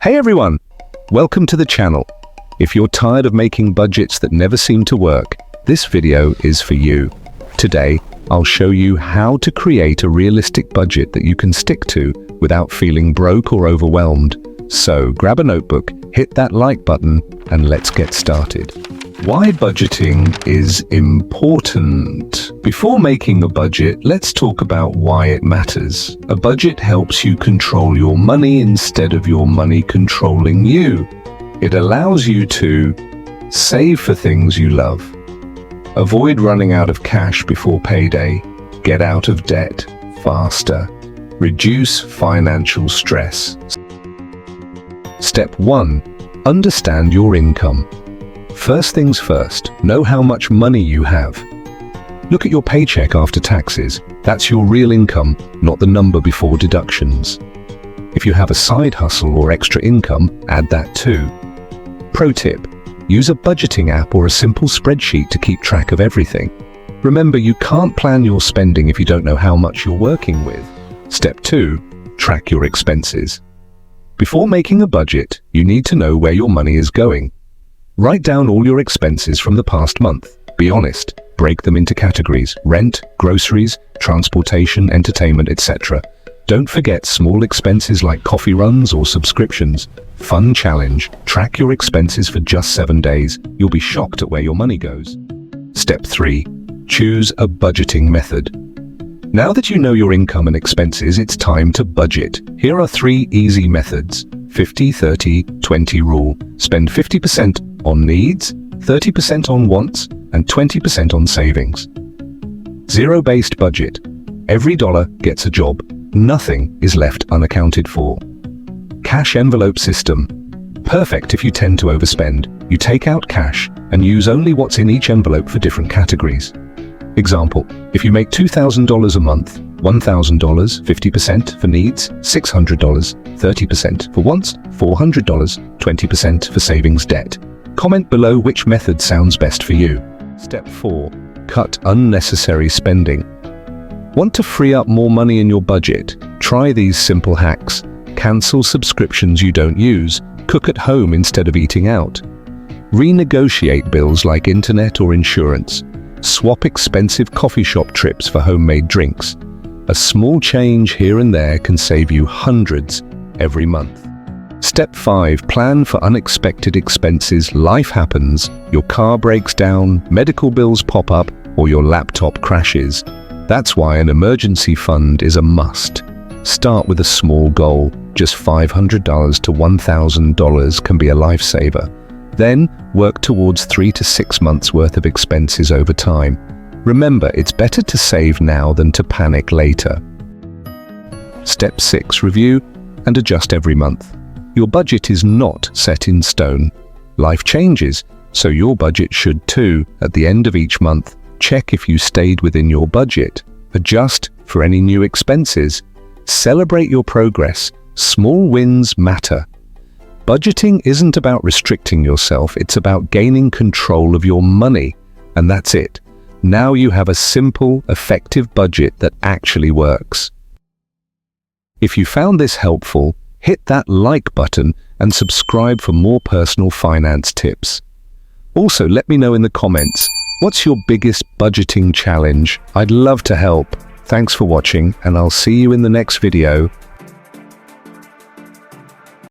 Hey everyone! Welcome to the channel. If you're tired of making budgets that never seem to work, this video is for you. Today, I'll show you how to create a realistic budget that you can stick to without feeling broke or overwhelmed. So grab a notebook, hit that like button, and let's get started. Why budgeting is important. Before making a budget, let's talk about why it matters. A budget helps you control your money instead of your money controlling you. It allows you to save for things you love, avoid running out of cash before payday, get out of debt faster, reduce financial stress. Step 1. Understand your income. First things first, know how much money you have. Look at your paycheck after taxes. That's your real income, not the number before deductions. If you have a side hustle or extra income, add that too. Pro tip: use a budgeting app or a simple spreadsheet to keep track of everything. Remember, you can't plan your spending if you don't know how much you're working with. Step 2. Track your expenses. Before making a budget, you need to know where your money is going. Write down all your expenses from the past month. Be honest. Break them into categories: rent, groceries, transportation, entertainment, etc. Don't forget small expenses like coffee runs or subscriptions. Fun challenge: track your expenses for just 7 days. You'll be shocked at where your money goes. Step 3. Choose a budgeting method. Now that you know your income and expenses, it's time to budget. Here are 3 easy methods. 50-30-20 rule. Spend 50% on needs, 30% on wants, and 20% on savings. Zero-based budget. Every dollar gets a job. Nothing is left unaccounted for. Cash envelope system. Perfect if you tend to overspend. You take out cash and use only what's in each envelope for different categories. Example: if you make $2,000 a month, $1,000, 50% for needs, $600, 30% for wants, $400, 20% for savings debt. Comment below which method sounds best for you. Step 4. Cut unnecessary spending. Want to free up more money in your budget? Try these simple hacks. Cancel subscriptions you don't use. Cook at home instead of eating out. Renegotiate bills like internet or insurance. Swap expensive coffee shop trips for homemade drinks. A small change here and there can save you hundreds every month. Step 5. Plan for unexpected expenses. Life happens. Your car breaks down, medical bills pop up, or your laptop crashes. That's why an emergency fund is a must. Start with a small goal. Just $500 to $1,000 can be a lifesaver. Then, work towards 3 to 6 months worth of expenses over time. Remember, it's better to save now than to panic later. Step 6. Review and adjust every month. Your budget is not set in stone. Life changes, so your budget should too. At the end of each month, check if you stayed within your budget. Adjust for any new expenses. Celebrate your progress. Small wins matter. Budgeting isn't about restricting yourself, it's about gaining control of your money. And that's it. Now you have a simple, effective budget that actually works. If you found this helpful, hit that like button and subscribe for more personal finance tips. Also, let me know in the comments, what's your biggest budgeting challenge? I'd love to help. Thanks for watching, and I'll see you in the next video.